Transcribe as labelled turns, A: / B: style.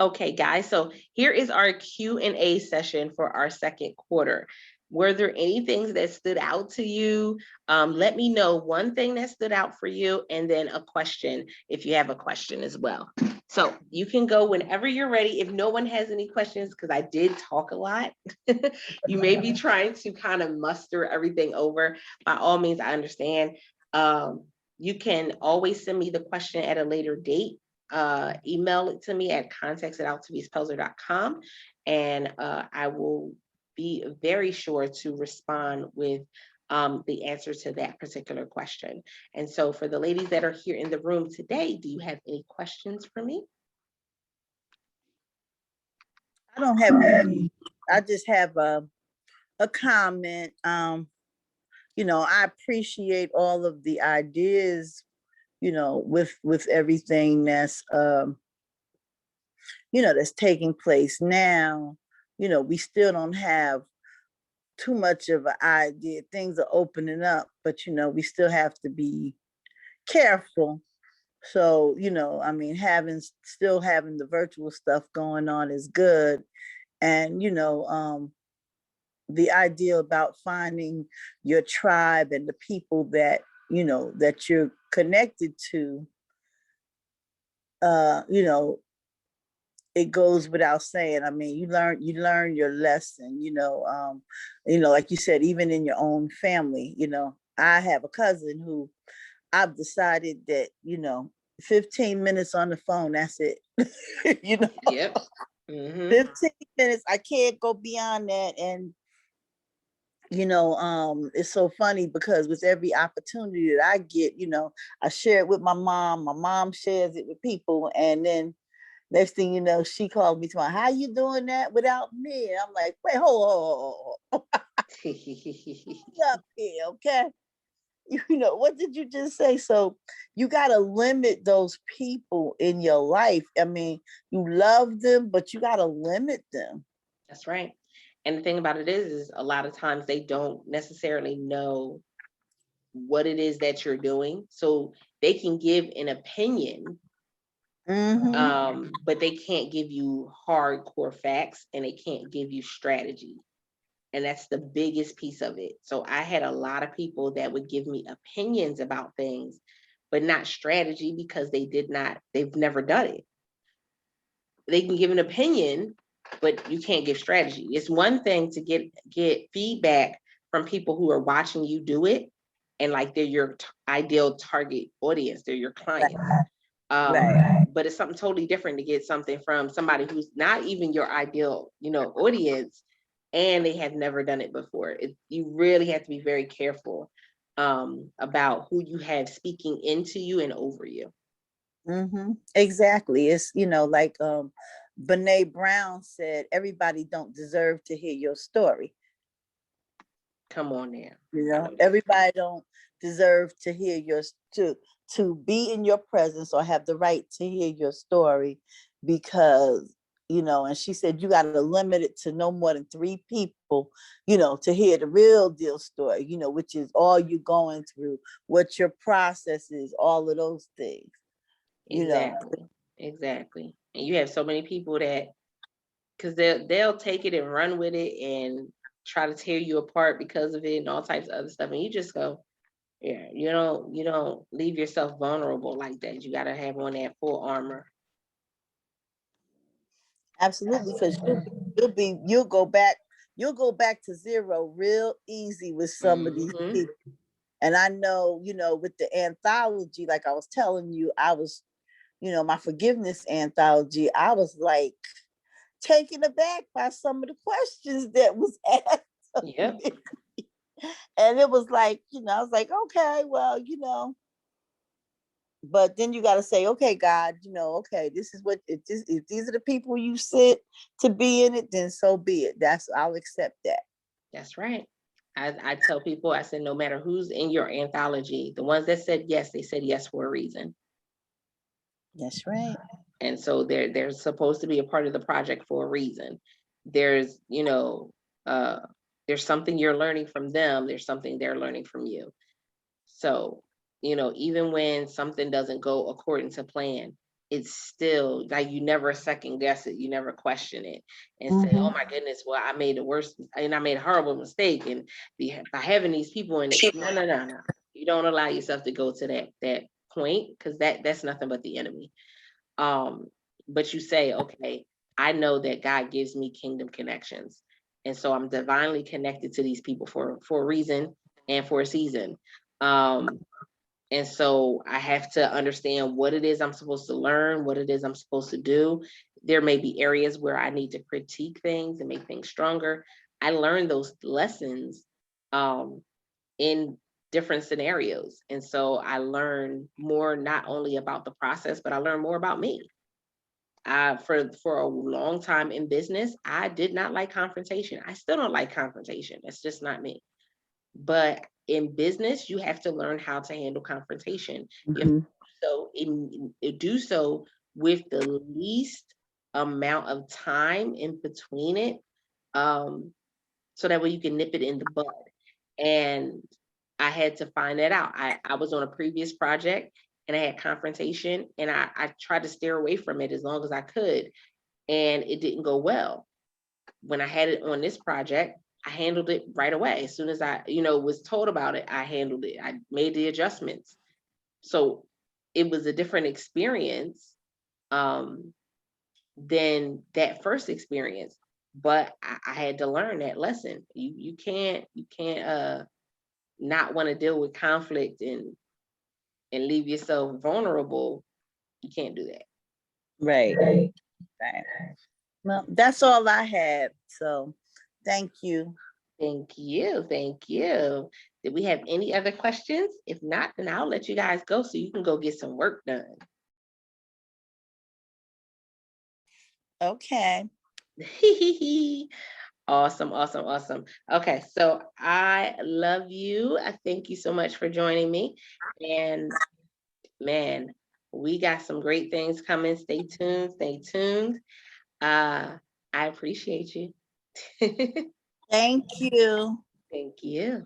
A: Okay, guys, so here is our Q&A session for our second quarter. Were there any things that stood out to you? Let me know one thing that stood out for you, and then a question if you have a question as well. So you can go whenever you're ready. If no one has any questions, because I did talk a lot, you may be trying to kind of muster everything over. By all means, I understand. You can always send me the question at a later date. Email it to me at contacts@altavispelzer.com, and I will be very sure to respond with the answer to that particular question. And so for the ladies that are here in the room today, do you have any questions for me?
B: I don't have any. I just have a comment. I appreciate all of the ideas, with everything that's taking place now. We still don't have too much of an idea. Things are opening up, but we still have to be careful. So, still having the virtual stuff going on is good. And, the idea about finding your tribe and the people that you're connected to, it goes without saying. I mean, you learn your lesson, like you said, even in your own family. I have a cousin who I've decided that, 15 minutes on the phone, that's it.
A: Yep. Mm-hmm.
B: 15 minutes, I can't go beyond that. And it's so funny because with every opportunity that I get, I share it with my mom shares it with people, and then next thing you know, she called me to my, how you doing that without me? And I'm like, wait, hold on. Up here, okay? What did you just say? So you got to limit those people in your life. I mean, you love them, but you got to limit them.
A: That's right. And the thing about it is a lot of times they don't necessarily know what it is that you're doing. So they can give an opinion, but they can't give you hardcore facts, and they can't give you strategy. And that's the biggest piece of it. So I had a lot of people that would give me opinions about things, but not strategy, because they've never done it. They can give an opinion, but you can't give strategy. It's one thing to get feedback from people who are watching you do it, and like they're your ideal target audience, they're your client.
B: Right.
A: But it's something totally different to get something from somebody who's not even your ideal, audience, and they have never done it before. You really have to be very careful about who you have speaking into you and over you.
B: Exactly. It's, like Brene Brown said, everybody don't deserve to hear your story.
A: Come on there.
B: Everybody don't deserve to hear to be in your presence or have the right to hear your story, because and she said you got to limit it to no more than 3 people, to hear the real deal story, which is all you going through, what your process is, all of those things.
A: Exactly. And you have so many people that, because they'll take it and run with it and try to tear you apart because of it and all types of other stuff, and you just go, yeah, you don't leave yourself vulnerable like that. You got to have on that full armor.
B: Absolutely, because you'll go back to zero real easy with some of these people. And I know, with the anthology, like I was telling you, I was, my forgiveness anthology, I was like taken aback by some of the questions that was asked.
A: Yep.
B: And it was like, I was like, okay, well, but then you got to say, okay, God, okay, this is what, if these are the people you sent to be in it, then so be it. I'll accept that.
A: That's right. I tell people, I said, no matter who's in your anthology, the ones that said yes, they said yes for a reason.
B: That's right.
A: And so they're supposed to be a part of the project for a reason. There's, there's something you're learning from them. There's something they're learning from you. So, even when something doesn't go according to plan, it's still like you never second guess it, you never question it and say, oh
B: Mhm.
A: my goodness, well, I made the worst and I made a horrible mistake. And by having these people in it, no. You don't allow yourself to go to that point because that's nothing but the enemy. Um, but you say, okay, I know that God gives me kingdom connections. And so I'm divinely connected to these people for a reason and for a season. Um, and so I have to understand what it is I'm supposed to learn, what it is I'm supposed to do. There may be areas where I need to critique things and make things stronger. I learned those lessons um, in different scenarios. And so I learned more not only about the process, but I learned more about me. For a long time in business, I did not like confrontation. I still don't like confrontation. That's just not me. But in business, you have to learn how to handle confrontation. You have to
B: Mhm.
A: do so with the least amount of time in between it, um, so that way you can nip it in the bud. And I had to find that out. I was on a previous project and I had confrontation, and I tried to steer away from it as long as I could, and it didn't go well. When I had it on this project, I handled it right away. As soon as I, was told about it, I handled it. I made the adjustments. So it was a different experience um, than that first experience. But I had to learn that lesson. You can't not want to deal with conflict and leave yourself vulnerable. You can't do that.
B: Right. Right. Well, that's all I had. So thank you.
A: Thank you. Thank you. Did we have any other questions? If not, then I'll let you guys go so you can go get some work done.
B: Okay.
A: Awesome, awesome, awesome. Okay, so I love you. I thank you so much for joining me. And man, we got some great things coming. Stay tuned, stay tuned. I appreciate you.
B: Thank you.
A: Thank you.